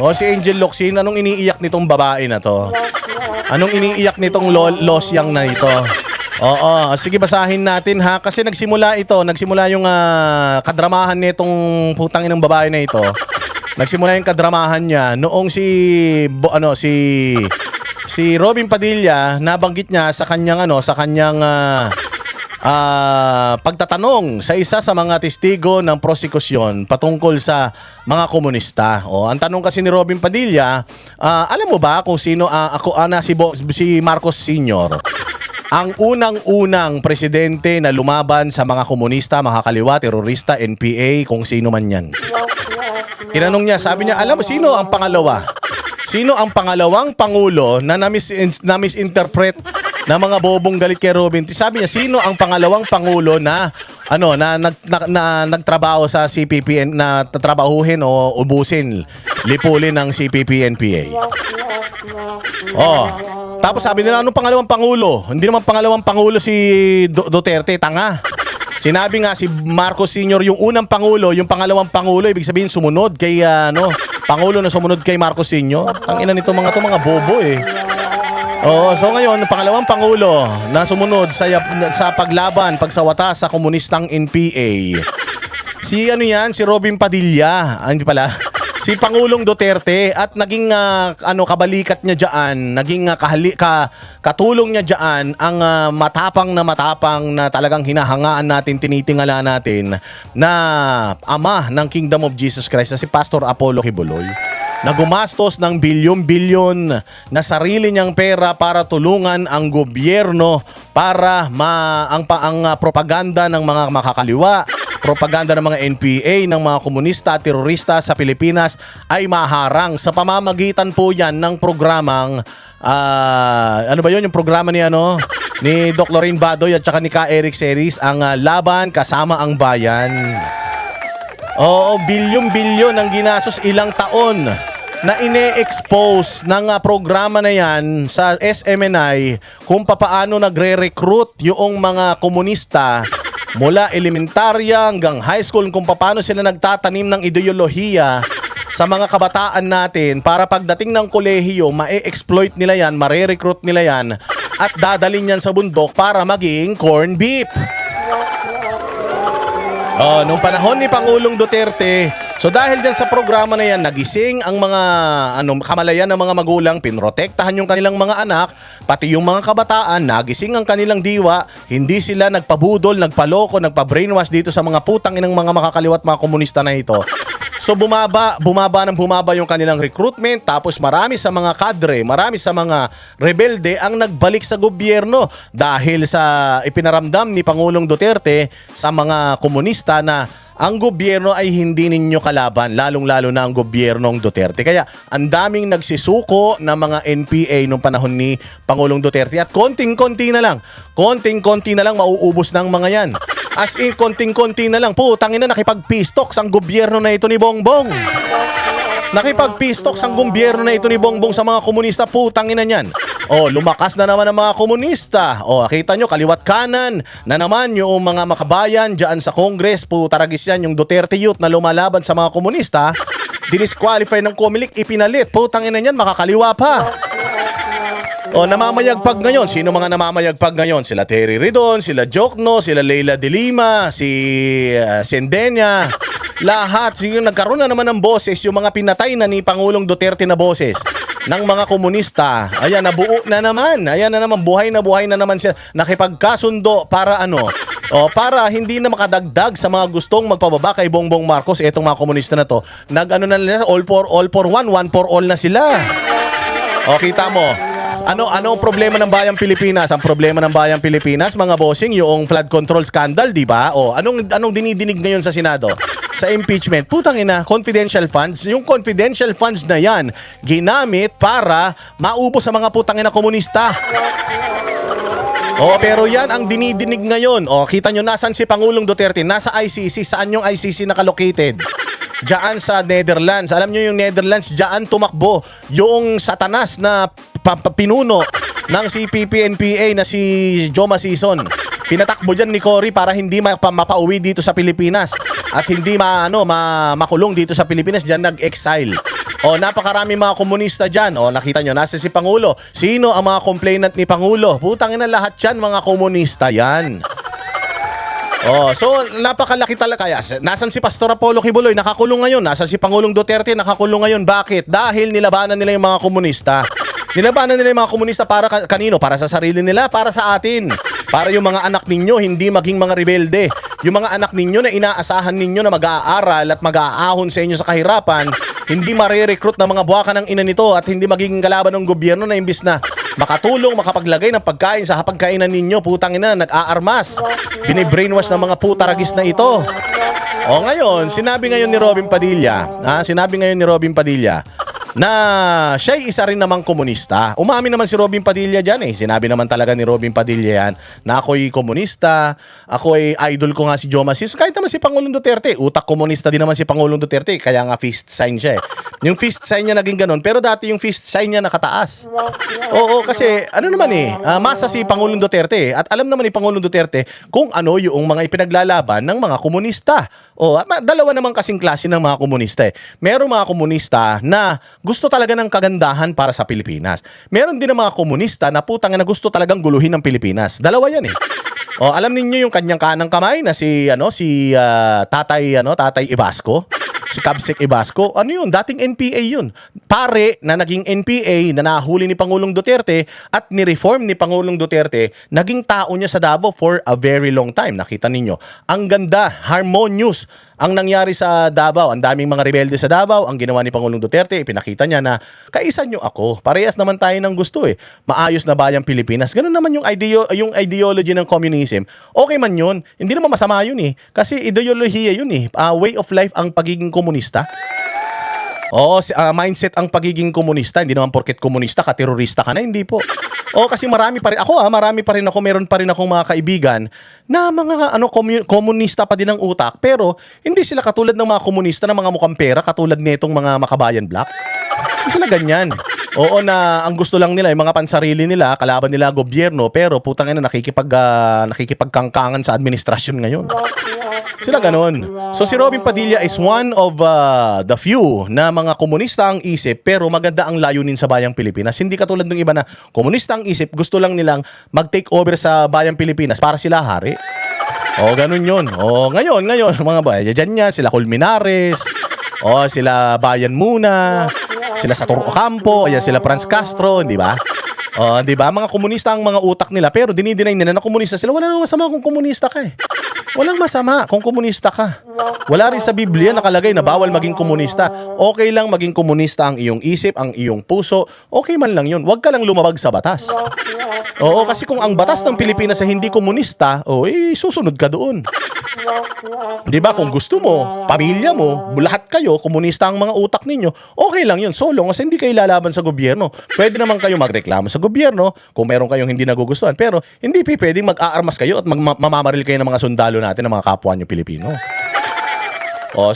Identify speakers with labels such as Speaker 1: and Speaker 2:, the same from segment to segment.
Speaker 1: O si Angel Locsin, anong iniiyak nitong babae na to? Anong iniiyak nitong losyang na ito? Oo, sige basahin natin ha kasi nagsimula yung kadramahan nitong putang inang babae na ito. Nagsimula yung kadramahan niya noong si Robin Padilla nabanggit niya sa kanyang pagtatanong sa isa sa mga testigo ng prosekusyon patungkol sa mga komunista. Ang tanong kasi ni Robin Padilla, alam mo ba kung sino si Marcos Sr., ang unang-unang presidente na lumaban sa mga komunista, mga kaliwa, terorista, NPA, kung sino man yan. Tinanong niya, sabi niya, alam mo sino ang pangalawa? Sino ang pangalawang pangulo na na-misinterpret na mga bobong galit kay Robin? Sabi niya, sino ang pangalawang pangulo na nagtrabaho sa CPP na tatrabahuhin o ubusin, lipulin ng CPP-NPA? Tapos sabi nila, anong pangalawang pangulo? Hindi naman pangalawang pangulo si Duterte, tanga. Sinabi nga si Marcos Sr. yung unang pangulo, yung pangalawang pangulo, ibig sabihin sumunod kay pangulo na sumunod kay Marcos Sr. Ang ina nito mga bobo eh. So ngayon, pangalawang pangulo na sumunod sa paglaban, pagsawata sa komunistang NPA. Si Robin Padilla, hindi pala. Si Pangulong Duterte at naging kabalikat niya diyan, naging katulong niya diyan ang matapang na talagang hinahangaan natin, tinitingala natin na ama ng Kingdom of Jesus Christ na si Pastor Apollo Kibuloy, na gumastos ng bilyon-bilyon na sarili niyang pera para tulungan ang gobyerno para ang propaganda ng mga makakaliwa, propaganda ng mga NPA, ng mga komunista at terorista sa Pilipinas ay maharang sa pamamagitan po yan ng programang yung programa ni Doc Lorraine Badoy at saka ni Ka Eric Series, ang Laban Kasama ang Bayan. Bilyon-bilyon ang ginastos ilang taon na ine-expose ng programa na yan sa SMNI kung papaano nagre-recruit yung mga komunista mula elementarya hanggang high school, kung paano sila nagtatanim ng ideolohiya sa mga kabataan natin para pagdating ng kolehiyo, ma-exploit nila yan, mare-recruit nila yan at dadalhin yan sa bundok para maging corn beef. Nung panahon ni Pangulong Duterte, so dahil dyan sa programa na yan, nagising ang mga kamalayan ng mga magulang, pinrotektahan yung kanilang mga anak, pati yung mga kabataan, nagising ang kanilang diwa, hindi sila nagpabudol, nagpaloko, nagpa-brainwash dito sa mga putang inang mga makakaliwat mga komunista na ito. So bumaba yung kanilang recruitment, tapos marami sa mga kadre, marami sa mga rebelde ang nagbalik sa gobyerno dahil sa ipinaramdam ni Pangulong Duterte sa mga komunista na ang gobyerno ay hindi ninyo kalaban, lalong-lalo na ang gobyernong Duterte. Kaya ang daming nagsisuko na mga NPA nung panahon ni Pangulong Duterte at konting-konti na lang mauubos ng mga yan. As in, konting-konti na lang. Putangina, nakipag-pistoks ang gobyerno na ito ni Bongbong. Nakipag-pistoks ang gobyerno na ito ni Bongbong sa mga komunista. Putangina niyan. Lumakas na naman ang mga komunista. Kita nyo, kaliwat kanan na naman yung mga makabayan dyan sa Congress. Putaragis yan yung Duterte Youth na lumalaban sa mga komunista. Dinisqualify ng Comelec, ipinalit. Putangina niyan, makakaliwa pa. Namamayagpag ngayon. Sino mga namamayagpag ngayon? Sila Terry Ridon, sila Jokno, sila Leila de Lima, si Sendenya. Lahat. Nagkaroon na naman ng boses yung mga pinatay na ni Pangulong Duterte na boses ng mga komunista. Ayan, nabuo na naman. Ayan na naman, buhay na naman sila. Nakipagkasundo para para hindi na makadagdag sa mga gustong magpababa kay Bongbong Marcos. Etong mga komunista na to, all for one for all na sila. Kita mo. Ano problema ng bayang Pilipinas? Ang problema ng bayang Pilipinas, mga bossing, yung flood control scandal, di ba? Anong dinidinig ngayon sa Senado? Sa impeachment, putang ina, confidential funds. Yung confidential funds na yan, ginamit para maubos sa mga putang ina komunista. Pero yan ang dinidinig ngayon. Kita nyo, nasan si Pangulong Duterte? Nasa ICC. Saan yung ICC nakalocated? Diyan sa Netherlands. Alam nyo yung Netherlands, diyan tumakbo yung satanas na pinuno ng CPP-NPA na si Joma Sison. Pinatakbo dyan ni Cory para hindi mapauwi dito sa Pilipinas at hindi makulong dito sa Pilipinas. Dyan nag-exile. O, napakarami mga komunista dyan. O, nakita nyo, nasa si Pangulo. Sino ang mga complainant ni Pangulo? Putang ina, lahat yan mga komunista yan. Oh, so napakalaki talaga. Kaya nasan si Pastor Apollo Kibuloy? Nakakulong ngayon. Nasan si Pangulong Duterte? Nakakulong ngayon. Bakit? Dahil nilabanan nila yung mga komunista. Nilabanan nila yung mga komunista para kanino? Para sa sarili nila, para sa atin. Para yung mga anak ninyo hindi maging mga rebelde. Yung mga anak ninyo na inaasahan ninyo na mag-aaral at mag-aahon sa inyo sa kahirapan, hindi marirecruit ng mga buwakan ng ina nito at hindi magiging kalaban ng gobyerno na imbis na makatulong, makapaglagay ng pagkain sa hapagkainan ninyo, putang ina, nag-aarmas. Binibrainwash ng mga putaragis na ito. O ngayon, sinabi ngayon ni Robin Padilla na siya'y isa rin namang komunista. Umamin naman si Robin Padilla dyan eh. Sinabi naman talaga ni Robin Padilla yan na ako'y komunista, ako'y idol ko nga si Joma Sis. Kahit naman si Pangulong Duterte, utak komunista din naman si Pangulong Duterte, kaya nga fist sign siya eh. Yung fist sign niya naging ganun, pero dati yung fist sign niya nakataas. Oo, kasi masa si Pangulong Duterte at alam naman ni Pangulong Duterte kung ano yung mga ipinaglalaban ng mga komunista. Dalawa naman kasing klase ng mga komunista eh. Merong mga komunista na gusto talaga ng kagandahan para sa Pilipinas. Meron din ng mga komunista na putang na gusto talagang guluhin ng Pilipinas. Dalawa yan eh. Alam niyo yung kanyang kanang kamay na Tatay Ibasco. Si Kabsek Ibasco, ano yun? Dating NPA yun. Pare na naging NPA na nahuli ni Pangulong Duterte at ni-reform ni Pangulong Duterte, naging tao niya sa Davao for a very long time. Nakita ninyo. Ang ganda, harmonious ang nangyari sa Davao. Ang daming mga rebelde sa Davao. Ang ginawa ni Pangulong Duterte, ipinakita niya na kaisa nyo ako. Parehas naman tayo ng gusto eh. Maayos na bayang Pilipinas. Ganun naman yung ideology ng communism. Okay man yun. Hindi naman masama yun eh. Kasi ideolohiya yun eh. Way of life ang pagiging komunista. Mindset ang pagiging komunista. Hindi naman porket komunista ka, terorista ka na. Hindi po. Kasi marami pa rin ako, meron pa rin akong mga kaibigan na mga komunista pa din ang utak, pero hindi sila katulad ng mga komunista na mga mukhang pera, katulad nitong mga Makabayan Black. Hindi sila ganyan. Na ang gusto lang nila, yung mga pansarili nila, kalaban nila gobyerno, pero putang ina nakikipagkangkangan sa administrasyon ngayon. Sila ganon. So si Robin Padilla is one of the few na mga komunista ang isip pero maganda ang layunin sa bayang Pilipinas. Hindi katulad ng iba na komunista ang isip, gusto lang nilang mag-take over sa bayang Pilipinas para sila hari. Ganun yun. Ngayon, mga bayan, dyan yan, sila Colmenares, sila Bayan Muna, sila Sator Ocampo, ayan sila Franz Castro, di ba? Di ba? Mga komunista ang mga utak nila pero dinideny nila na komunista sila. Wala nang masama kung komunista ka eh. Walang masama kung komunista ka. Wala rin sa Biblia nakalagay na bawal maging komunista. Okay lang maging komunista ang iyong isip, ang iyong puso. Okay man lang yun. Huwag ka lang lumabag sa batas. Kasi kung ang batas ng Pilipinas ay hindi komunista, susunod ka doon. Di ba? Kung gusto mo, pamilya mo, lahat kayo, komunista ang mga utak ninyo, okay lang yun. So long as hindi kayo lalaban sa gobyerno. Pwede naman kayo magreklamo sa gobyerno kung meron kayong hindi nagugustuhan. Pero hindi pwedeng mag-aarmas kayo at mamamaril kayo ng mga sundalo natin, ng mga kapwa nyo Pilipino.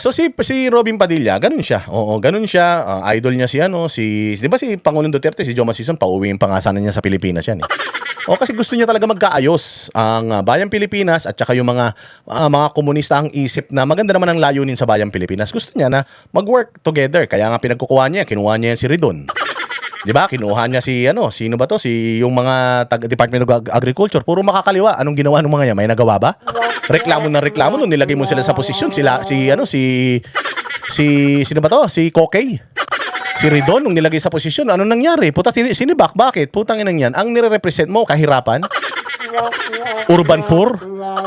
Speaker 1: So si Robin Padilla, ganun siya. Ganun siya. Idol niya di ba si Pangulong Duterte, si Joma Sison, pauwiin pa nga sana niya sa Pilipinas yan eh. Kasi gusto niya talaga magkaayos ang bayang Pilipinas at saka yung mga komunista ang isip na maganda naman ang layunin sa bayang Pilipinas. Gusto niya na mag-work together. Kaya nga kinuha niya yan si Ridon. Di ba? Kinuha niya sino ba to? Yung mga Department of Agriculture. Puro makakaliwa. Anong ginawa ng mga yan? May nagawa ba? Reklamo nung nilagay mo sila sa posisyon. Sino ba to? Si Kokey. Si Ridon, nung nilagay sa posisyon, ano nangyari? Sinibak. Bakit? Putang inang yan. Ang nire-represent mo, kahirapan? Urban poor?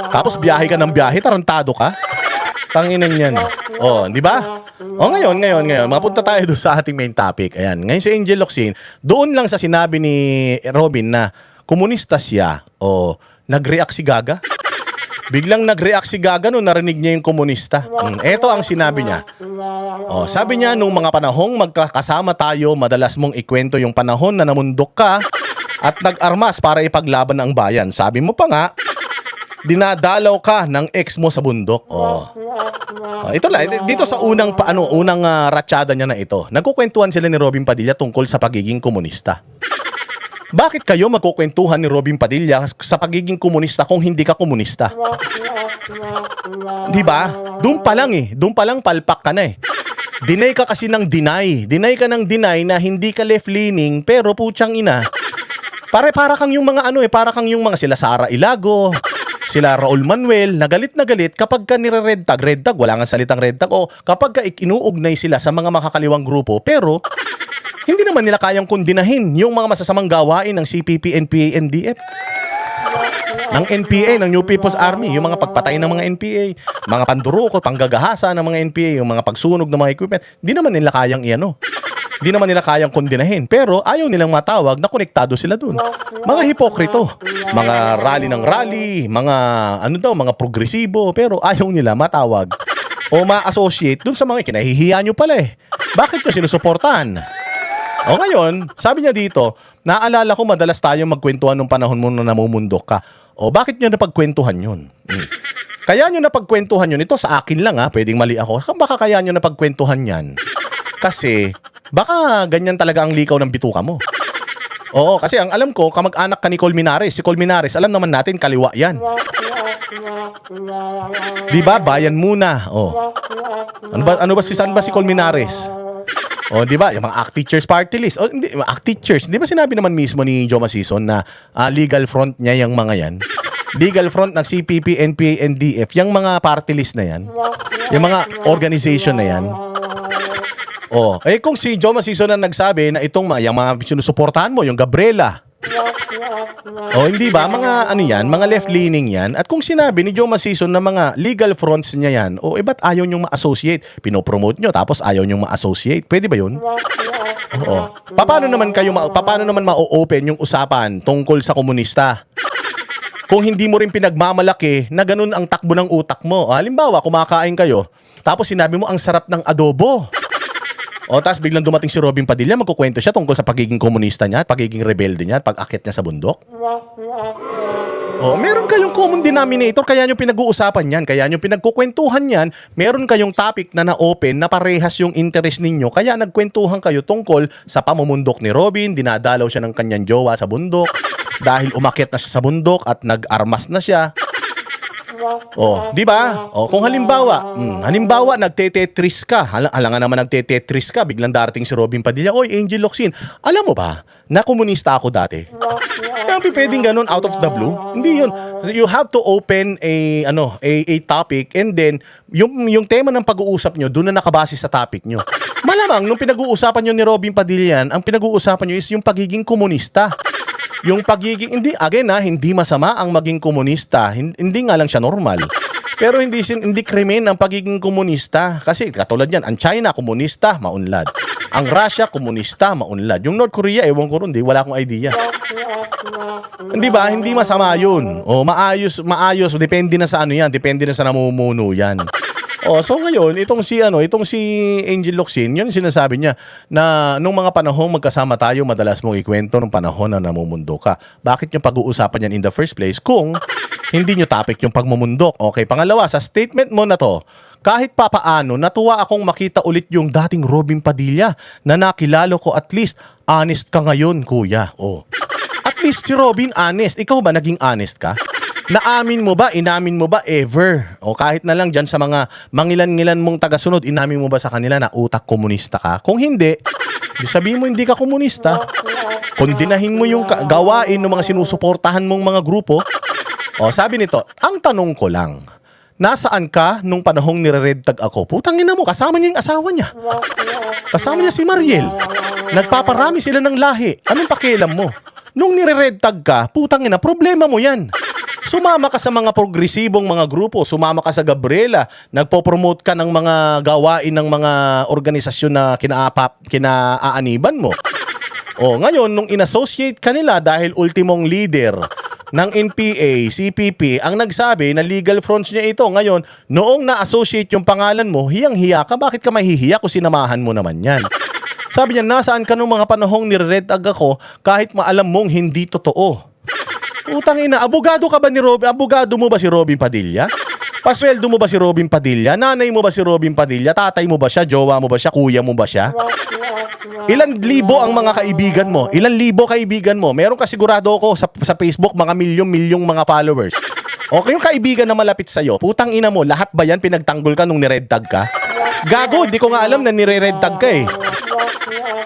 Speaker 1: Tapos biyahe ka ng biyahe, tarantado ka? Tanginan yan. Di ba? Ngayon, mapunta tayo doon sa ating main topic. Ayan, ngayon si Angel Locsin, doon lang sa sinabi ni Robin na komunista siya, nag-react si Gaga. Biglang nag-react si Gaga nung narinig niya yung komunista. Ito ang sinabi niya. Sabi niya, nung mga panahong magkakasama tayo, madalas mong ikwento yung panahon na namundok ka at nag-armas para ipaglaban ang bayan. Sabi mo pa nga, dinadalaw ka ng ex mo sa bundok. Ito lang, dito sa unang ratsyada niya na ito, nagkukwentuhan sila ni Robin Padilla tungkol sa pagiging komunista. Bakit kayo magkukwentuhan ni Robin Padilla sa pagiging komunista kung hindi ka komunista? Di ba? Doon pa lang Doon pa lang palpak ka na Deny ka kasi ng deny. Deny ka ng deny na hindi ka left-leaning pero putyang ina. Para kang yung mga para kang yung mga sila Sara Ilago, sila Raul Manuel, na galit kapag ka nire-red tag, wala nga salitang red tag, o kapag ka ikinuugnay sila sa mga makakaliwang grupo, pero hindi naman nila kayang kondinahin yung mga masasamang gawain ng CPP, NPA, NDF. Ng NPA, ng New People's Army, yung mga pagpatay ng mga NPA, mga pandurukot, panggagahasa ng mga NPA, yung mga pagsunog ng mga equipment, hindi naman nila kayang Hindi naman nila kayang kondinahin. Pero ayaw nilang matawag na konektado sila dun. Mga hipokrito. Mga rally ng rally. Mga mga progresibo. Pero ayaw nila matawag o ma-associate dun sa mga kinahihiya nyo pala Bakit nyo sinusuportahan? O ngayon, sabi niya dito, naalala ko madalas tayong magkwentuhan nung panahon mo na namumundok ka. O bakit nyo napagkwentuhan yun? Kaya nyo napagkwentuhan yun. Ito sa akin lang pwedeng mali ako. Baka kaya nyo napagkwentuhan yan. Kasi baka ganyan talaga ang likaw ng bituka mo. Oo, kasi ang alam ko, kamag-anak ka ni Colmenares. Si Colmenares, alam naman natin, kaliwa yan. Diba? Bayan muna. Ano ba saan ba si Colmenares? Diba? Yung mga ACT Teachers Party List. Hindi, ACT Teachers. Di ba sinabi naman mismo ni Joma Sison na legal front niya yung mga yan? Legal front ng CPP, NPA, NDF. Yung mga party list na yan. Yung mga organization na yan. Kung si Joma Sison na nagsabi na yung mga sinusuportahan mo, yung Gabriela. Hindi ba? Mga yan, mga left-leaning yan. At kung sinabi ni Joma Sison na mga legal fronts niya yan, ba't ayaw nyong ma-associate? Pinopromote nyo, tapos ayaw nyong ma-associate. Pwede ba yun? Paano naman ma-open yung usapan tungkol sa komunista? Kung hindi mo rin pinagmamalaki na ganun ang takbo ng utak mo. Halimbawa, kumakain kayo, tapos sinabi mo ang sarap ng adobo. Tapos biglang dumating si Robin Padilla, magkukwento siya tungkol sa pagiging komunista niya, pagiging rebelde niya, pag-akit niya sa bundok. Meron kayong common denominator, kaya nyo pinag-uusapan yan, kaya nyo pinagkukwentuhan yan, meron kayong topic na na-open, na parehas yung interest ninyo, kaya nagkwentuhan kayo tungkol sa pamumundok ni Robin, dinadalaw siya ng kanyang jowa sa bundok, dahil umakit na siya sa bundok at nag-armas na siya. Di ba? Kung halimbawa nagte-tetris ka, alangan naman nagte-tetris ka, biglang darating si Robin Padilla, Angel Locsin, alam mo ba na komunista ako dati? Hindi pwedeng ganun out of the blue. Hindi yun. You have to open a topic, and then yung tema ng pag-uusap nyo doon na nakabase sa topic nyo. Malamang nung pinag-uusapan nyo ni Robin Padilla yan, ang pinag-uusapan nyo is yung pagiging komunista. Yung pagiging, hindi masama ang maging komunista. Hindi nga lang siya normal. Pero hindi krimen ang pagiging komunista. Kasi katulad yan, ang China, komunista, maunlad. Ang Russia, komunista, maunlad. Yung North Korea, ewan ko rin, wala akong idea. Hindi ba? Hindi masama yun. Maayos. Depende na sa yan. Depende na sa namumuno yan. So ngayon, itong si Angel Locsin, yun sinasabi niya na nung mga panahong magkasama tayo, madalas mong ikwento nung panahon na namumundo ka. Bakit yung pag-uusapan yan in the first place kung hindi nyo topic yung pagmumundok? Okay, pangalawa, sa statement mo na to, kahit papaano, natuwa akong makita ulit yung dating Robin Padilla na nakilalo ko, at least honest ka ngayon, kuya. At least si Robin honest. Ikaw ba naging honest ka? Inamin mo ba ever? Kahit na lang dyan sa mga mangilan-ngilan mong tagasunod, inamin mo ba sa kanila na utak komunista ka? Kung hindi, sabihin mo hindi ka komunista. Kondinahin mo yung gawain ng mga sinusuportahan mong mga grupo. Sabi nito, ang tanong ko lang, nasaan ka nung panahong nire-red tag ako? Putang ina mo, kasama niya yung asawa niya. Kasama niya si Mariel. Nagpaparami sila ng lahi. Anong pakialam mo? Nung nire-red tag ka, putang ina, problema mo yan. Sumama ka sa mga progresibong mga grupo, sumama ka sa Gabriela, nagpo-promote ka ng mga gawain ng mga organisasyon na kinaaaniban mo. Ngayon, nung inassociate ka nila dahil ultimong leader ng NPA, CPP, ang nagsabi na legal fronts niya ito, ngayon, noong na-associate yung pangalan mo, hiyang-hiya ka, bakit ka mahihiya kung sinamahan mo naman yan? Sabi niya, nasaan ka nung mga panahong nire-red tag ako kahit maalam mong hindi totoo? Utang ina, abogado ka ba ni Robin? Abogado mo ba si Robin Padilla? Pasweldo mo ba si Robin Padilla? Nanay mo ba si Robin Padilla? Tatay mo ba siya? Jowa mo ba siya? Kuya mo ba siya? Ilan libo ang mga kaibigan mo? Ilan libo kaibigan mo? Meron ka sigurado ako sa Facebook mga milyong-milyong mga followers. Okay, yung kaibigan na malapit sa'yo, putang ina mo, lahat ba yan pinagtanggol ka nung nired tag ka? Gago, di ko nga alam na nire-red tag ka eh.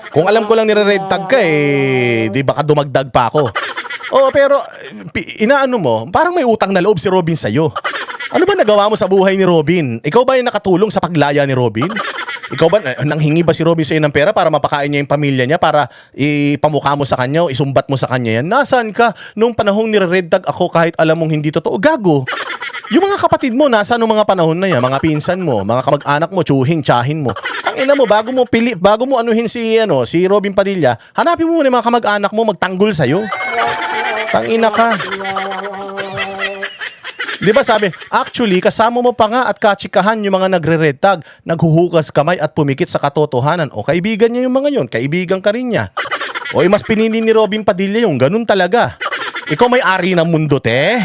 Speaker 1: Kung alam ko lang nire-red tag ka eh, di baka dumagdag pa ako. Oo, pero inaano mo, parang may utang na loob si Robin sa'yo. Ano ba nagawa mo sa buhay ni Robin? Ikaw ba yung nakatulong sa paglaya ni Robin? Ikaw ba, nanghingi ba si Robin sa'yo ng pera para mapakain niya yung pamilya niya, para ipamukha mo sa kanya o isumbat mo sa kanya yan? Nasaan ka nung panahong nire-red tag ako kahit alam mong hindi totoo? Gago! Yung mga kapatid mo, nasaan nung mga panahon na yan? Mga pinsan mo, mga kamag-anak mo, tsuhin, tsahin mo. Ang ina mo, bago mo anuhin si Robin Padilla, hanapin mo muna yung mga kamag-anak mo magtanggol sa'yo. Tangina ka. Di ba sabi, actually, kasama mo pa nga at katsikahan yung mga nagre-red tag, naghuhugas kamay at pumikit sa katotohanan. O kaibigan niya yung mga yun, kaibigan ka rin niya. O mas pinili ni Robin Padilla yung ganun talaga. Ikaw may ari ng mundo, te.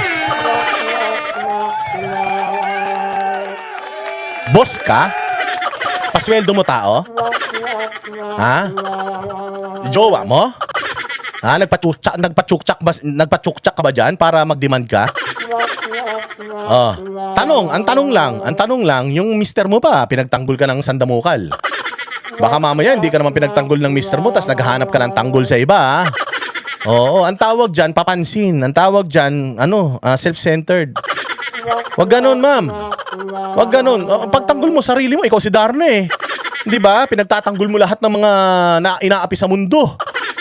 Speaker 1: Boss ka? Pasweldo mo tao? Ha? Jowa mo? Ha? Nagpachukchak ka ba dyan para mag-demand ka? Oh, ang tanong lang, yung mister mo pa, pinagtanggol ka ng sandamukal. Baka mamaya hindi ka naman pinagtanggol ng mister mo, tas naghahanap ka ng tanggol sa iba, ha? Oo, ang tawag dyan, papansin. Ang tawag dyan, self-centered. Wag ganon, ma'am. Wag ganon. Pagtanggol mo sarili mo, ikaw si Darna eh. Di ba? Pinagtatanggol mo lahat ng mga inaapi sa mundo.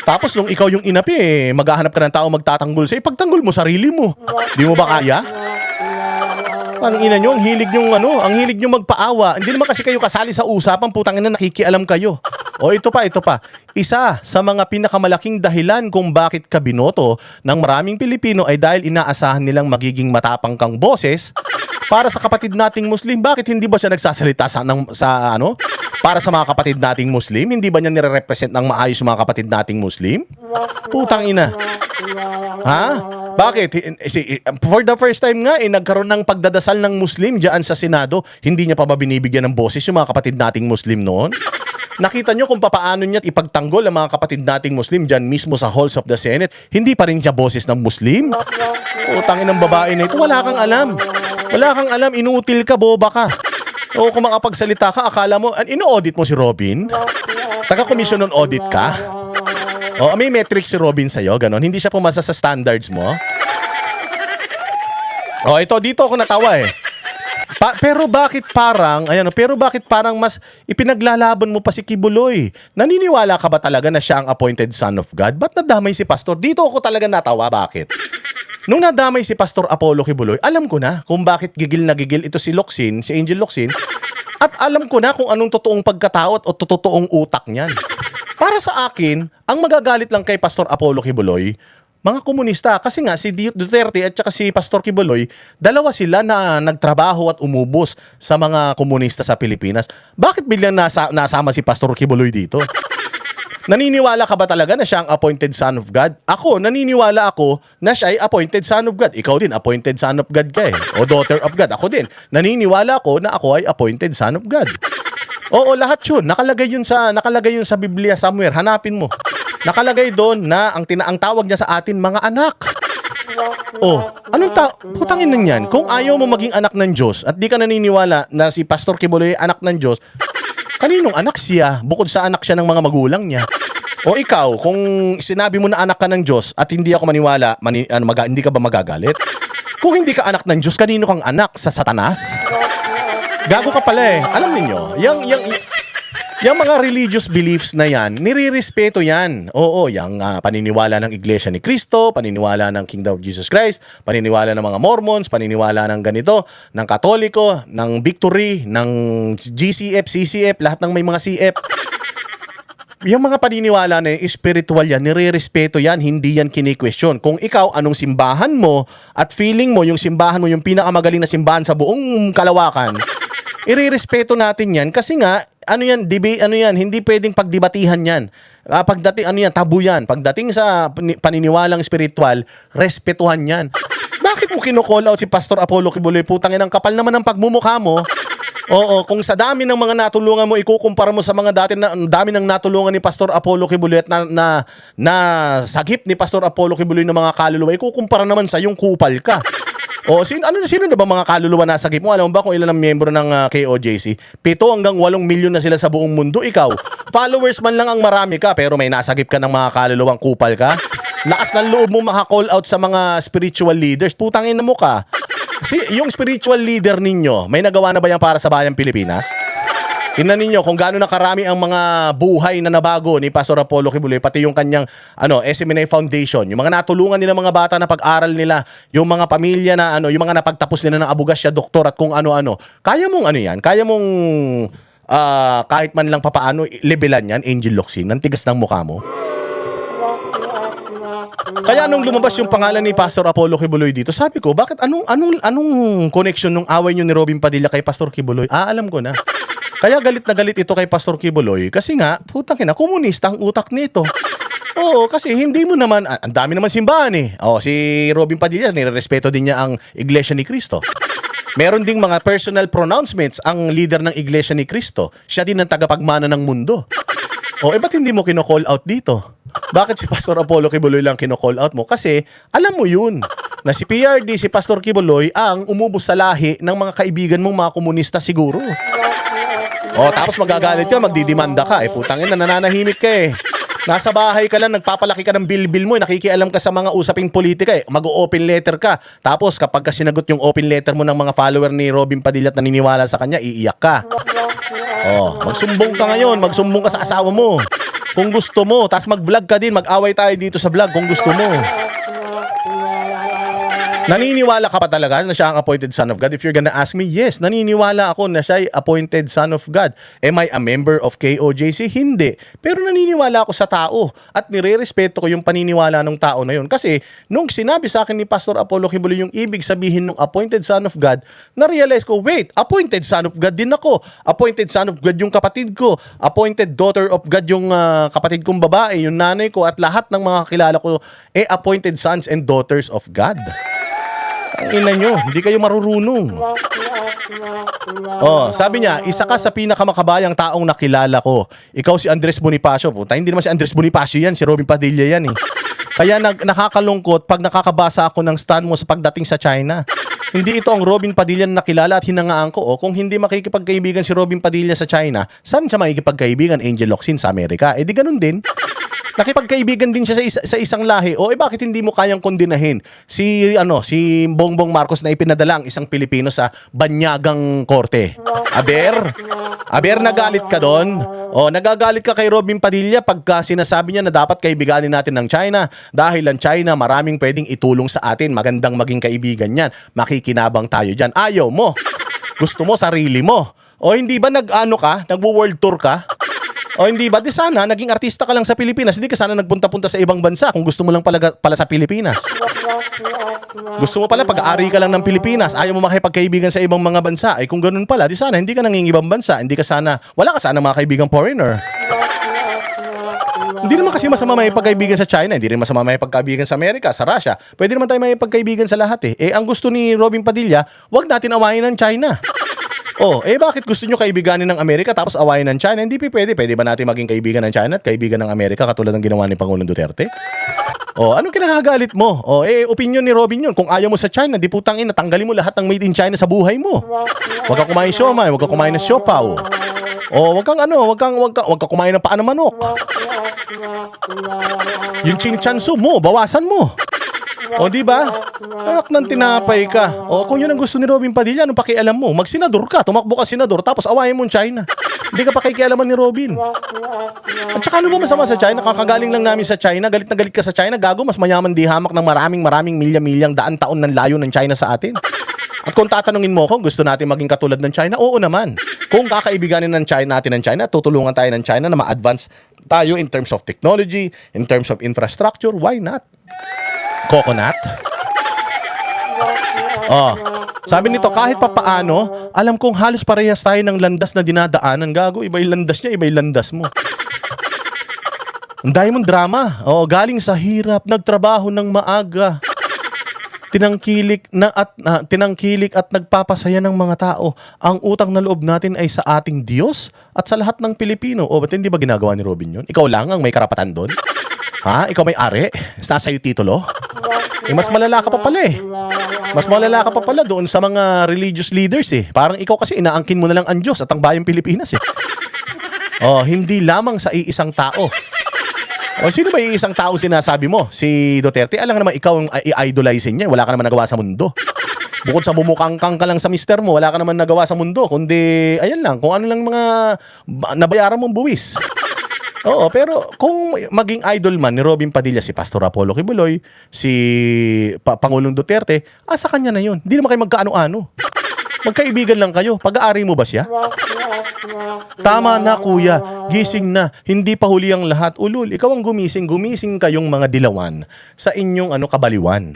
Speaker 1: Tapos nung ikaw yung inapi, maghahanap ka ng tao magtatanggol sa'yo, ipagtanggol mo sarili mo. Di mo ba kaya? Ang ina nyo, ang hilig nyo magpaawa. Hindi naman kasi kayo kasali sa usapan, putang ina, nakikialam kayo. O ito pa. Isa sa mga pinakamalaking dahilan kung bakit ka binoto ng maraming Pilipino ay dahil inaasahan nilang magiging matapang kang boses para sa kapatid nating Muslim. Bakit hindi ba siya nagsasalita para sa mga kapatid nating Muslim? Hindi ba niya nire-represent ng maayos yung mga kapatid nating Muslim? Putang ina. Ha? Bakit? For the first time nga, nagkaroon ng pagdadasal ng Muslim diyan sa Senado. Hindi niya pa ba binibigyan ng boses yung mga kapatid nating Muslim noon? Nakita nyo kung paano niya ipagtanggol ang mga kapatid nating Muslim diyan mismo sa halls of the Senate. Hindi pa rin siya boses ng Muslim? Utangin ng babae na ito. Wala kang alam. Wala kang alam. Inuutil ka, boba ka. O kung makapagsalita ka, akala mo, ino-audit mo si Robin? Taga-commission on audit ka? O may metrics si Robin sa'yo, ganon. Hindi siya pumasa sa standards mo. O dito ako natawa eh. Pero bakit parang mas ipinaglalaban mo pa si Kibuloy? Naniniwala ka ba talaga na siya ang appointed son of God? Ba't nadamay si Pastor? Dito ako talaga natawa, bakit? Nung nadamay si Pastor Apollo Kibuloy, alam ko na kung bakit gigil na gigil ito si Angel Locsin, at alam ko na kung anong totoong pagkatao at totoong utak niyan. Para sa akin, ang magagalit lang kay Pastor Apollo Kibuloy, mga komunista. Kasi nga, si Duterte at saka si Pastor Kibuloy, dalawa sila na nagtrabaho at umubos sa mga komunista sa Pilipinas. Bakit biglang nasama si Pastor Kibuloy dito? Naniniwala ka ba talaga na siya ang appointed son of God? Ako, naniniwala ako na siya ay appointed son of God. Ikaw din, appointed son of God ka eh. O daughter of God. Ako din, naniniwala ako na ako ay appointed son of God. Oo, lahat yun. Nakalagay yun sa Biblia somewhere. Hanapin mo. Nakalagay doon na ang tawag niya sa atin, mga anak. Putangin nun yan. Kung ayaw mo maging anak ng Diyos at di ka naniniwala na si Pastor Kibuloy ay anak ng Diyos, kaninong anak siya? Bukod sa anak siya ng mga magulang niya. O ikaw, kung sinabi mo na anak ka ng Diyos at hindi ako maniwala, hindi ka ba magagalit? Kung hindi ka anak ng Diyos, kanino kang anak? Sa Satanas? Gago ka pala eh. Alam niyo, yung mga religious beliefs na yan, nirirespeto yan. Oo, yung paniniwala ng Iglesia ni Cristo, paniniwala ng Kingdom of Jesus Christ, paniniwala ng mga Mormons, paniniwala ng ganito, ng Katoliko, ng Victory, ng GCF, CCF, lahat ng may mga CF. Yung mga paniniwala na yung spiritual yan, nire-respeto yan, hindi yan kini-question. Kung ikaw, anong simbahan mo, at feeling mo, yung simbahan mo, yung pinakamagaling na simbahan sa buong kalawakan, ire-respeto natin yan kasi nga, hindi pwedeng pagdebatihan yan. Tabu yan. Pagdating sa paniniwalang spiritual, respetuhan yan. Bakit mo kino-call out si Pastor Apollo Kibuloy? Putangin, ang kapal naman ng pagmumukha mo. Oo, kung sa dami ng mga natulungan mo, ikukumpara mo sa mga dami ng natulungan ni Pastor Apollo Kibuloy at na sagip ni Pastor Apollo Kibuloy ng mga kaluluwa, ikukumpara naman sa yung kupal ka. O, sino na ba mga kaluluwa na sagip mo? Alam mo ba kung ilan ang miyembro ng KOJC? 7 hanggang 8 milyon na sila sa buong mundo. Ikaw, followers man lang ang marami ka, pero may nasagip ka ng mga kaluluwang kupal ka? Lakas ng loob mo maka-call out sa mga spiritual leaders. Putangin na mo ka. Yung spiritual leader ninyo, may nagawa na ba yan para sa bayang Pilipinas? Tingnan ninyo kung gaano na karami ang mga buhay na nabago ni Pastor Apollo Kibuloy, pati yung kanyang SMNA Foundation, yung mga natulungan nila mga bata na pag-aral nila, yung mga pamilya na yung mga napagtapos nila ng abugasya, doktor at kung ano-ano. Kaya mong yan? Kaya mong kahit man lang papaano lebelan yan, Angel Locsin, ang tigas ng mukha mo? Kaya nung lumabas yung pangalan ni Pastor Apollo Kibuloy dito, sabi ko, bakit anong connection nung away nyo ni Robin Padilla kay Pastor Kibuloy? Alam ko na. Kaya galit na galit ito kay Pastor Kibuloy kasi nga, putang ina, komunista ang utak nito. Oo, kasi hindi mo naman, ang dami naman simbahan eh. Si Robin Padilla, nirerespeto din niya ang Iglesia ni Cristo. Meron ding mga personal pronouncements ang leader ng Iglesia ni Cristo. Siya din ang tagapagmana ng mundo. Ba't hindi mo kino-call out dito? Bakit si Pastor Apollo Kibuloy lang kino-call out mo? Kasi alam mo yun, na si PRD, si Pastor Kibuloy, ang umubos sa lahi ng mga kaibigan mong mga komunista siguro. Tapos magagalit ka, magdidemanda ka. Putangin na, nananahimik ka eh. Nasa bahay ka lang, nagpapalaki ka ng bilbil mo, nakikialam ka sa mga usaping politika eh. Mag-open letter ka. Tapos kapag sinagot yung open letter mo ng mga follower ni Robin Padilla at naniniwala sa kanya, iiyak ka. Magsumbong ka ngayon, magsumbong ka sa asawa mo. Kung gusto mo, tapos mag-vlog ka din, mag-away tayo dito sa vlog kung gusto mo. Naniniwala ka pa talaga na siya ang appointed son of God? If you're gonna ask me, yes, naniniwala ako na siya ay appointed son of God. Am I a member of KOJC? Hindi. Pero naniniwala ako sa tao at nire-respeto ko yung paniniwala ng tao na yun. Kasi nung sinabi sa akin ni Pastor Apollo Kibuloy yung ibig sabihin ng appointed son of God, na-realize ko, wait, appointed son of God din ako. Appointed son of God yung kapatid ko. Appointed daughter of God yung kapatid kong babae, yung nanay ko at lahat ng mga kilala ko, appointed sons and daughters of God. Ang ina nyo, hindi kayo marurunong. Sabi niya, isa ka sa pinakamakabayang taong nakilala ko. Ikaw si Andres Bonifacio. Puta, hindi naman si Andres Bonifacio yan, si Robin Padilla yan eh. Kaya nakakalungkot pag nakakabasa ako ng stand mo sa pagdating sa China. Hindi ito ang Robin Padilla na nakilala at hinangaan ko. Kung hindi makikipagkaibigan si Robin Padilla sa China, saan siya makikipagkaibigan? Angel Locsin sa Amerika. Di ganun din. Nakipagkaibigan din siya sa isang lahi. Bakit hindi mo kayang kondenahin si Bongbong Marcos na ipinadala ang isang Pilipino sa banyagang korte? Aber nagalit ka doon? Nagagalit ka kay Robin Padilla pagka sinasabi niya na dapat kaibiganin natin ng China dahil ang China maraming pwedeng itulong sa atin. Magandang maging kaibigan yan. Makikinabang tayo dyan. Ayaw mo. Gusto mo sarili mo. Hindi ba nagwo-world tour ka? Hindi ba? Di sana, naging artista ka lang sa Pilipinas. Hindi ka sana nagpunta-punta sa ibang bansa kung gusto mo lang pala sa Pilipinas. Gusto mo pala pag-aari ka lang ng Pilipinas. Ayaw mo makipagkaibigan sa ibang mga bansa. Kung ganun pala, di sana, hindi ka nangingibang bansa. Wala ka sana mga kaibigang foreigner. Hindi naman kasi masama may pagkaibigan sa China. Hindi rin masama may pagkaibigan sa Amerika, sa Russia. Pwede naman tayo may pagkaibigan sa lahat eh. Ang gusto ni Robin Padilla, wag natin awayin ng China. Bakit gusto nyo kaibiganin ng Amerika tapos awayin ng China? Hindi pwede. Pwede ba natin maging kaibigan ng China at kaibigan ng Amerika katulad ng ginawa ni Pangulong Duterte? Anong kinakagalit mo? Opinion ni Robin yun. Kung ayaw mo sa China, di putang ina, tanggalin mo lahat ng made in China sa buhay mo. Huwag ka kumain siomai, huwag ka kumain ng siopaw. Huwag ka kumain ng paa ng manok. Yung chinchansu mo, bawasan mo. Di ba? Anak ng tinapay ka. Kung yun ang gusto ni Robin Padilla, anong pakialam mo? Magsenador ka, tumakbo ka senador, tapos awayin mo China. Hindi ka pakikialaman ni Robin. At saka ano ba masama sa China? Kakagaling lang namin sa China, galit na galit ka sa China, gago, mas mayaman di hamak ng maraming milya-milyang daan taon ng layo ng China sa atin. At kung tatanungin mo kung gusto natin maging katulad ng China, oo naman. Kung kakaibiganin natin ng China, tutulungan tayo ng China na ma-advance tayo in terms of technology, in terms of infrastructure, why not? Coconut? Sabi nito, kahit papaano, alam kong halos parehas tayo ng landas na dinadaanan. Gago, iba yung landas niya, iba yung landas mo. Ang dahil mong drama. Galing sa hirap, nagtrabaho ng maaga. tinangkilik at nagpapasaya ng mga tao. Ang utang na loob natin ay sa ating Diyos at sa lahat ng Pilipino. O ba't hindi ba ginagawa ni Robin yun? Ikaw lang ang may karapatan doon? Ha? Ikaw may ari? Nasa iyo titulo? Mas malala ka pa pala eh. Mas malala ka pa pala doon sa mga religious leaders eh. Parang ikaw kasi inaangkin mo na lang ang Diyos at ang bayang Pilipinas eh. Hindi lamang sa iisang tao. Sino ba yung isang tao sinasabi mo? Si Duterte? Alam naman ikaw ang i-idolizing niya. Wala ka naman nagawa sa mundo. Bukod sa bumukangkang ka lang sa mister mo, wala ka naman nagawa sa mundo. Kundi, ayan lang, kung ano lang mga nabayaran mong buwis. Pero kung maging idol man ni Robin Padilla si Pastor Apollo Kibuloy, si Pangulong Duterte, sa kanya na yun. Hindi naman kayo magkaano-ano. Magkaibigan lang kayo. Pag-aari mo ba siya? Tama na kuya, gising na. Hindi pa huli ang lahat. Ulul, ikaw ang gumising. Gumising kayong mga dilawan sa inyong kabaliwan.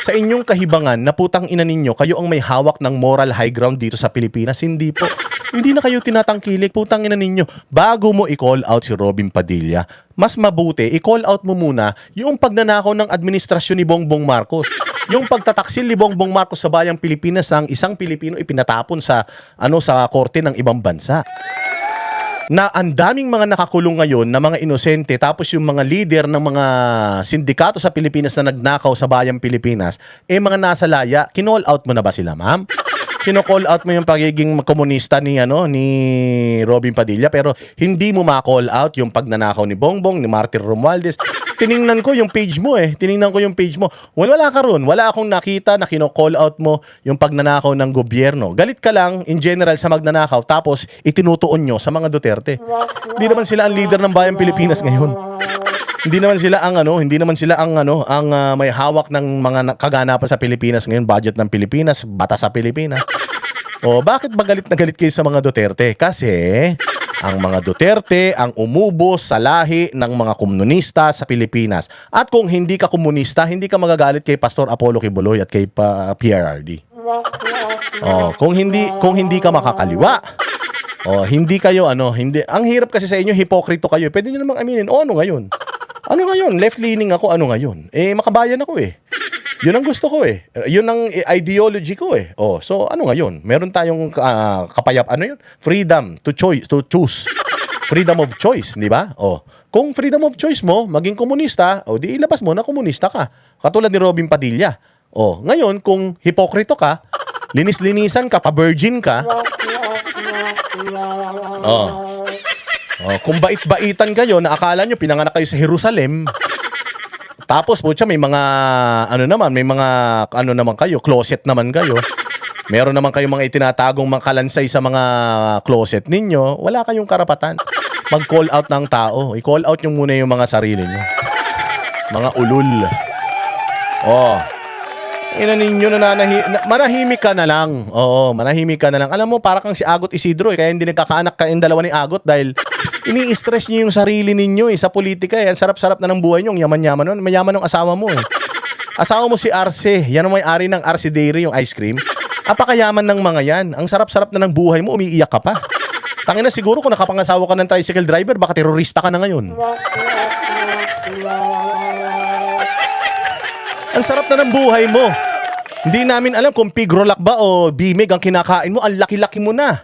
Speaker 1: Sa inyong kahibangan na putang ina ninyo, kayo ang may hawak ng moral high ground dito sa Pilipinas. Hindi po. Hindi na kayo tinatangkilik, putang ina ninyo. Bago mo i-call out si Robin Padilla, mas mabuti, i-call out mo muna yung pagnanakaw ng administrasyon ni Bongbong Marcos. Yung pagtataksil ni Bongbong Marcos sa bayang Pilipinas ang isang Pilipino ipinatapon sa korte ng ibang bansa. Na ang daming mga nakakulong ngayon na mga inosente, tapos yung mga leader ng mga sindikato sa Pilipinas na nagnakaw sa bayang Pilipinas, mga nasa laya, kinall out mo na ba sila, ma'am? Kino-call out mo yung pagiging komunista ni Robin Padilla, pero hindi mo ma-call out yung pagnanakaw ni Bongbong, ni Martir Romualdez. Tiningnan ko yung page mo Wala ka ron. Wala akong nakita na kino-call out mo yung pagnanakaw ng gobyerno. Galit ka lang in general sa magnanakaw, tapos itinutuon nyo sa mga Duterte. Hindi naman sila ang leader ng bayang Pilipinas ngayon. Hindi naman sila ang may hawak ng mga kaganapan sa Pilipinas ngayon, budget ng Pilipinas, batas sa Pilipinas. Bakit ba galit na galit kayo sa mga Duterte? Kasi ang mga Duterte ang umubos sa lahi ng mga komunista sa Pilipinas. At kung hindi ka komunista, hindi ka magagalit kay Pastor Apollo Kibuloy at kay PRRD. Kung hindi ka makakaliwa, hindi kayo hindi. Ang hirap kasi sa inyo, hipokrito kayo. Pwede niyo namang aminin, ano ngayon? Ano ngayon? Left-leaning ako, ano ngayon? Makabayan ako eh. Yun ang gusto ko eh. Yun ang ideology ko eh. So ano ngayon? Meron tayong freedom to choose. Freedom of choice, di ba? Kung freedom of choice mo, maging komunista, di ilabas mo na komunista ka. Katulad ni Robin Padilla. Ngayon, kung hipokrito ka, linis-linisan ka, pa-virgin ka, kung bait-baitan kayo na akala nyo pinanganak kayo sa Jerusalem, tapos may mga kayo, closet naman kayo. Meron naman kayong mga itinatagong mga kalansay sa mga closet ninyo, wala kayong karapatan mag-call out ng tao. I-call out nyo muna yung mga sarili nyo. Mga ulul. Manahimik ka na lang. Manahimik ka na lang. Alam mo, para kang si Agot Isidro kaya hindi nagkakaanak kayong dalawa ni Agot dahil ini-stress niyo yung sarili ninyo sa politika Ang sarap-sarap na ng buhay niyo, yaman-yaman nun. Mayaman ng asawa mo Asawa mo si Arce, yan ang may-ari ng Arce Dairy, yung ice cream. Apakayaman ng mga yan. Ang sarap-sarap na ng buhay mo, umiiyak ka pa. Tangina, siguro kung nakapangasawa ka ng tricycle driver, baka terorista ka na ngayon. Ang sarap na ng buhay mo. Hindi namin alam kung pig rolak ba o bimig ang kinakain mo. Ang laki-laki mo na.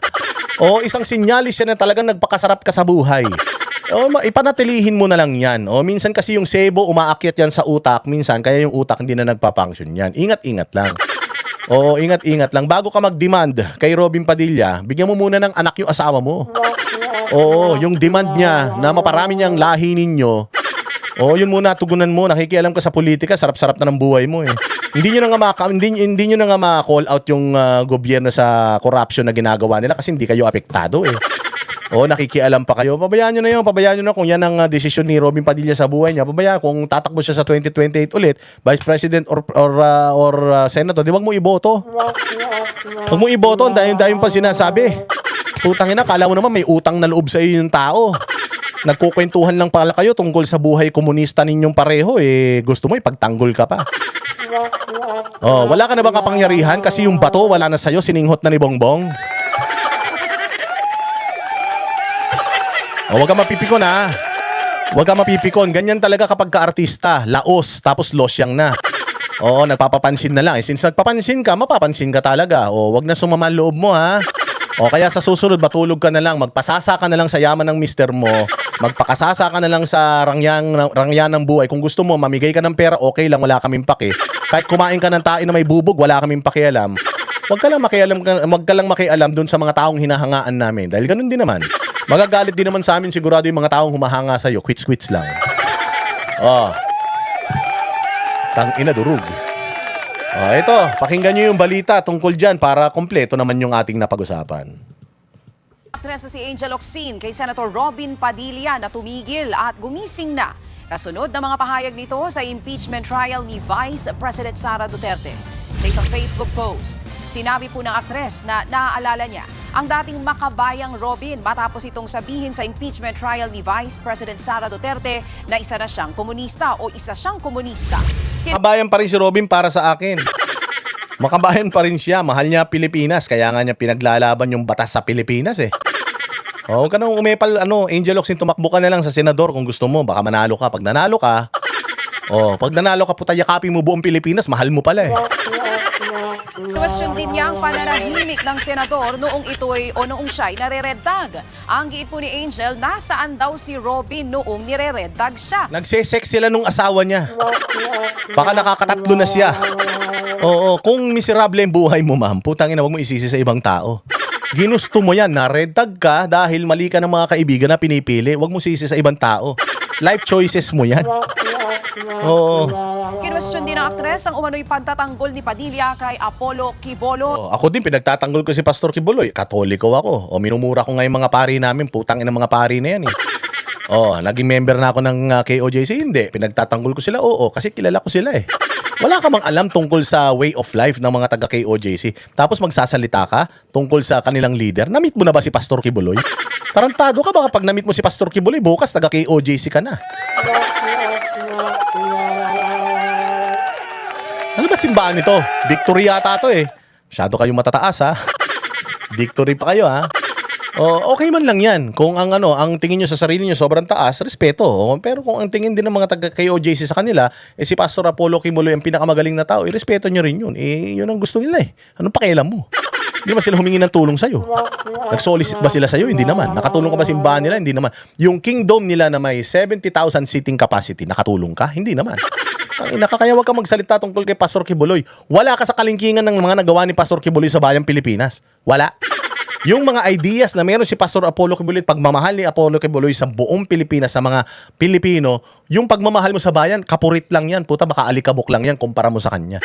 Speaker 1: Isang sinyalis yan na talagang nagpakasarap ka sa buhay. Ipanatilihin mo na lang yan. Minsan kasi yung sebo umaakyat yan sa utak. Minsan kaya yung utak hindi na nagpapunction yan. Ingat-ingat lang. Ingat-ingat lang. Bago ka mag-demand kay Robin Padilla, bigyan mo muna ng anak yung asawa mo. Yung demand niya na maparami niyang lahi ninyo, yun muna, tugunan mo. Nakikialam ka sa politika, sarap-sarap na ng buhay mo Hindi nyo na nga ma-call out yung gobyerno sa corruption na ginagawa nila kasi hindi kayo apektado nakikialam pa kayo. Pabayaan nyo na kung yan ang desisyon ni Robin Padilla sa buhay niya. Pabayaan kung tatakbo siya sa 2028 ulit, Vice President or Senator, wag mo iboto. Wag mo iboto, dahil pa sinasabi. Putang ina, kala mo naman may utang na loob sa iyo yung tao. Nagkukwentuhan lang pala kayo tungkol sa buhay komunista ninyong pareho gusto mo ipagtanggol ka pa. Wala ka na bang kapangyarihan kasi yung bato wala na sa'yo, sininghot na ni Bongbong? Huwag ka mapipikon Huwag ka mapipikon. Ganyan talaga kapag ka-artista, laos, tapos losyang na. Oo, nagpapapansin na lang. Since nagpapansin ka, mapapansin ka talaga. O, wag na sumama ang loob mo, ha? O, kaya sa susunod, matulog ka na lang. Magpasasa ka na lang sa yaman ng mister mo. Magpakasasa ka na lang sa rangyan ng buhay. Kung gusto mo, mamigay ka ng pera, okay lang, wala kaming pake. Kahit kumain ka ng tae na may bubog, wala kaming pakialam. Wag ka lang makialam dun sa mga taong hinahangaan namin. Dahil ganun din naman. Magagalit din naman sa amin sigurado yung mga taong humahanga sa'yo. Quits-quits lang. Oh. Tangina durug. Oh, ito, pakinggan nyo yung balita tungkol dyan para kompleto naman yung ating napag-usapan.
Speaker 2: Aktres na si Angel Locsin kay Senator Robin Padilla na tumigil at gumising na kasunod ng mga pahayag nito sa impeachment trial ni Vice President Sara Duterte. Sa isang Facebook post, sinabi po ng aktres na naaalala niya ang dating makabayang Robin matapos itong sabihin sa impeachment trial ni Vice President Sara Duterte na isa na siyang komunista o isa siyang komunista.
Speaker 1: Makabayan pa rin si Robin para sa akin. Makabayan pa rin siya. Mahal niya Pilipinas. Kaya nga niya pinaglalaban yung batas sa Pilipinas eh. Huwag ka nang umepal, Angel Locsin, tumakbo ka na lang sa senador kung gusto mo. Baka manalo ka. Pag nanalo ka, pag nanalo ka, puta, yakapin mo buong Pilipinas, mahal mo pala eh.
Speaker 2: Question din niya ang pananahimik ng senador noong noong siya'y nare-red tag. Ang giit po ni Angel, nasaan daw si Robin noong nire-red tag siya?
Speaker 1: Nagsesex sila nung asawa niya. Baka nakakatatlo na siya. Oo, kung miserable ang buhay mo, ma'am, putang ina, wag mo isisi sa ibang tao. Ginusto mo yan, na-red tag ka dahil mali ka ng mga kaibigan na pinipili. Wag mo sisi sa ibang tao. Life choices mo yan. Oo.
Speaker 2: Kinwestiyon din ng aktres ang umano'y pagtatanggol ni Padilla kay Apollo Quibolo.
Speaker 1: Ako din, pinagtatanggol ko si Pastor Quiboloy. Katoliko ako. Minumura ko nga yung mga pari namin. Putang ina mga pari na yan eh. Naging member na ako ng KOJC. Hindi, pinagtatanggol ko sila. Oo, kasi kilala ko sila eh. Wala ka mang alam tungkol sa way of life ng mga taga KOJC. Tapos magsasalita ka tungkol sa kanilang leader. Na-meet mo na ba si Pastor Quiboloy? Tarantado ka baka pag na-meet mo si Pastor Quiboloy, bukas taga KOJC ka na. Ano ba simbahan nito? Victory yata to eh. Masyado kayong matataas ha. Victory pa kayo ha. Okay man lang yan. Kung ang tingin nyo sa sarili nyo sobrang taas, respeto. Pero kung ang tingin din ng mga taga KOJC sa kanila, si Pastor Apollo Quiboloy ang pinakamagaling na tao, respeto nyo rin yun. Yun ang gusto nila eh. Anong pakialam mo? Hindi naman sila humingi ng tulong sa'yo. Nag-solicit ba sila sa'yo? Hindi naman. Nakatulong ka ba simbahan nila? Hindi naman. Yung kingdom nila na may 70,000 seating capacity, nakatulong ka? Hindi naman. Kaya wag ka magsalita tungkol kay Pastor Quiboloy. Wala ka sa kalingkingan ng mga nagawa ni Pastor Quiboloy sa bayang Pilipinas. Wala. Yung mga ideas na meron si Pastor Apollo Quiboloy, pagmamahal ni Apollo Quiboloy sa buong Pilipinas, sa mga Pilipino, yung pagmamahal mo sa bayan, kapurit lang yan. Puta, baka alikabok lang yan kumpara mo sa kanya.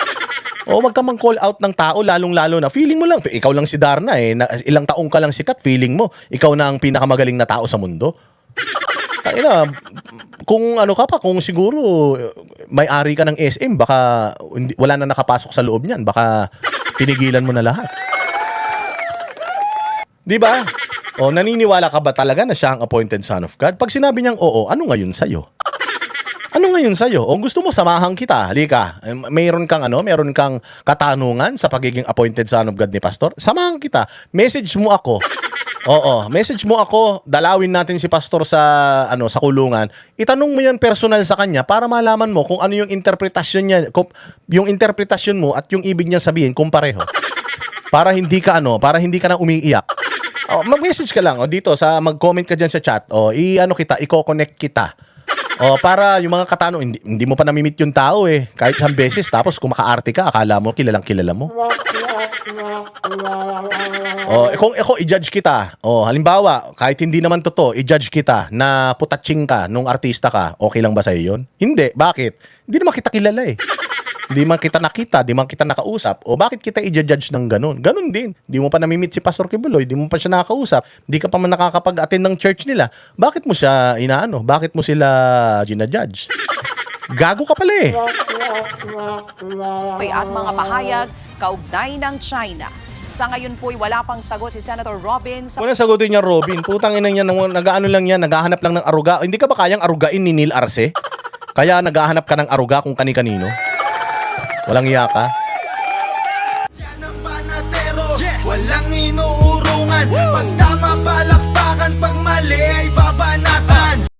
Speaker 1: Wag ka mang call out ng tao, lalong-lalo na. Feeling mo lang, ikaw lang si Darna eh. Ilang taong ka lang sikat, feeling mo, ikaw na ang pinakamagaling na tao sa mundo. Kung kung siguro may-ari ka ng SM, baka wala na nakapasok sa loob niyan, baka pinigilan mo na lahat. 'Di ba? Naniniwala ka ba talaga na siya ang appointed son of God? Pag sinabi niyang oo, ano ngayon sa'yo? Ano ngayon sa'yo? O gusto mo samahan kita, halika. Meron kang katanungan sa pagiging appointed son of God ni Pastor? Samahan kita. Message mo ako. Message mo ako, dalawin natin si Pastor sa kulungan. Itanong mo 'yan personal sa kanya para malaman mo kung ano yung interpretasyon niya, yung interpretasyon mo at yung ibig niya sabihin kung pareho. Para hindi ka na umiiyak. Mag-message ka lang dito mag-comment ka diyan sa chat. I-connect kita. Para yung mga katanong, hindi mo pa nami-meet yung tao eh. Kahit isang beses, tapos kung maka-arte ka, akala mo, kilala mo. Kung ako, i-judge kita. Halimbawa, kahit hindi naman totoo, i-judge kita na putatsing ka nung artista ka, okay lang ba sa'yo yun? Hindi. Bakit? Hindi naman kita kilala eh. Hindi man kita nakita, di man kita nakausap. Bakit kita i-judge ng ganun? Ganun din. Di mo pa nami-meet si Pastor Quiboloy, di mo pa siya nakakausap, di ka pa man nakakapag-attend ng church nila. Bakit mo siya Bakit mo sila ginajudge? Gago ka pala eh.
Speaker 2: At mga pahayag kaugnay ng China. Sa ngayon po'y wala pang sagot si Senator Robin.
Speaker 1: Una sagutin niya Robin. Putang ina niya, naghahanap lang ng aruga. Hindi ka ba kayang arugain ni Neil Arce? Kaya naghahanap ka ng aruga kung kani-kanino? Walang iya ka?
Speaker 3: Yan ang panatero, walang inuurungan. Pag tama palakpakan, pag mali ay babanat.